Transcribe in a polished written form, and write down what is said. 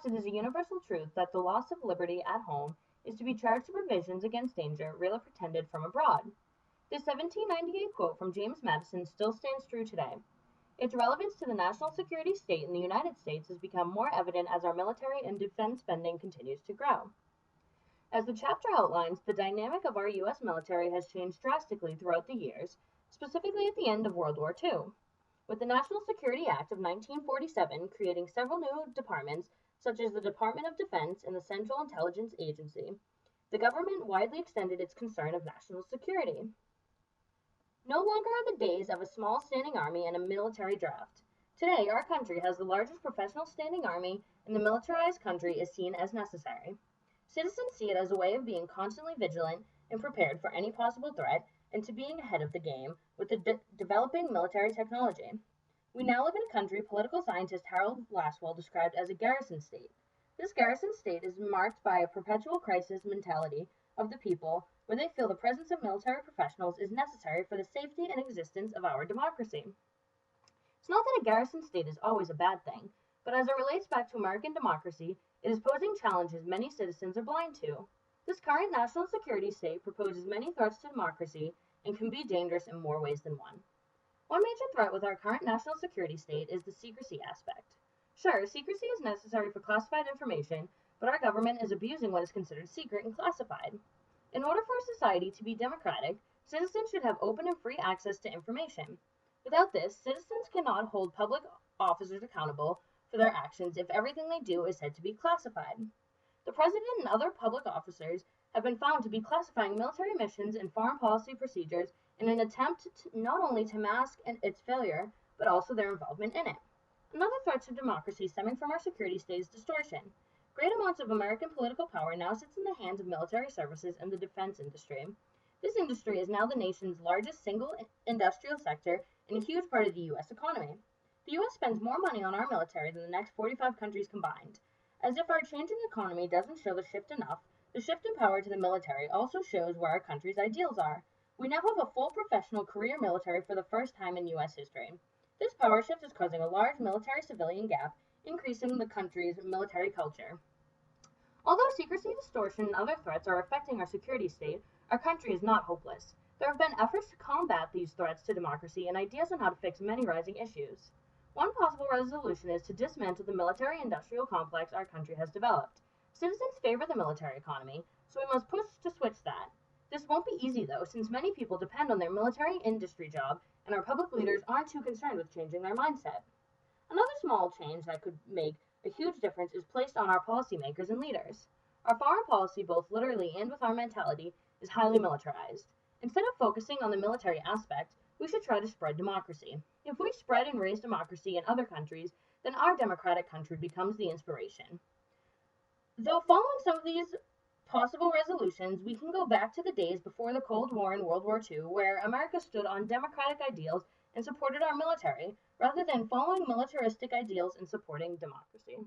Perhaps it is a universal truth that the loss of liberty at home is to be charged to provisions against danger, real or pretended, from abroad. This 1798 quote from James Madison still stands true today. Its relevance to the national security state in the United States has become more evident as our military and defense spending continues to grow. As the chapter outlines, the dynamic of our U.S. military has changed drastically throughout the years, specifically at the end of World War II. With the National Security Act of 1947 creating several new departments, such as the Department of Defense and the Central Intelligence Agency, the government widely extended its concern of national security. No longer are the days of a small standing army and a military draft. Today, our country has the largest professional standing army, and the militarized country is seen as necessary. Citizens see it as a way of being constantly vigilant and prepared for any possible threat, and to being ahead of the game with the developing military technology. We now live in a country political scientist Harold Laswell described as a garrison state. This garrison state is marked by a perpetual crisis mentality of the people, where they feel the presence of military professionals is necessary for the safety and existence of our democracy. It's not that a garrison state is always a bad thing, but as it relates back to American democracy, it is posing challenges many citizens are blind to. This current national security state proposes many threats to democracy and can be dangerous in more ways than one. One major threat with our current national security state is the secrecy aspect. Sure, secrecy is necessary for classified information, but our government is abusing what is considered secret and classified. In order for a society to be democratic, citizens should have open and free access to information. Without this, citizens cannot hold public officers accountable for their actions if everything they do is said to be classified. The President and other public officers have been found to be classifying military missions and foreign policy procedures in an attempt not only to mask its failure, but also their involvement in it. Another threat to democracy stemming from our security state is distortion. Great amounts of American political power now sits in the hands of military services and the defense industry. This industry is now the nation's largest single industrial sector and a huge part of the U.S. economy. The U.S. spends more money on our military than the next 45 countries combined. As if our changing economy doesn't show the shift enough, the shift in power to the military also shows where our country's ideals are. We now have a full professional career military for the first time in U.S. history. This power shift is causing a large military-civilian gap, increasing the country's military culture. Although secrecy, distortion, and other threats are affecting our security state, our country is not hopeless. There have been efforts to combat these threats to democracy and ideas on how to fix many rising issues. One possible resolution is to dismantle the military-industrial complex our country has developed. Citizens favor the military economy, so we must push to switch that. This won't be easy, though, since many people depend on their military industry job, and our public leaders aren't too concerned with changing their mindset. Another small change that could make a huge difference is placed on our policymakers and leaders. Our foreign policy, both literally and with our mentality, is highly militarized. Instead of focusing on the military aspect, we should try to spread democracy. If we spread and raise democracy in other countries, then our democratic country becomes the inspiration. Though following some of these possible resolutions, we can go back to the days before the Cold War and World War II, where America stood on democratic ideals and supported our military, rather than following militaristic ideals and supporting democracy.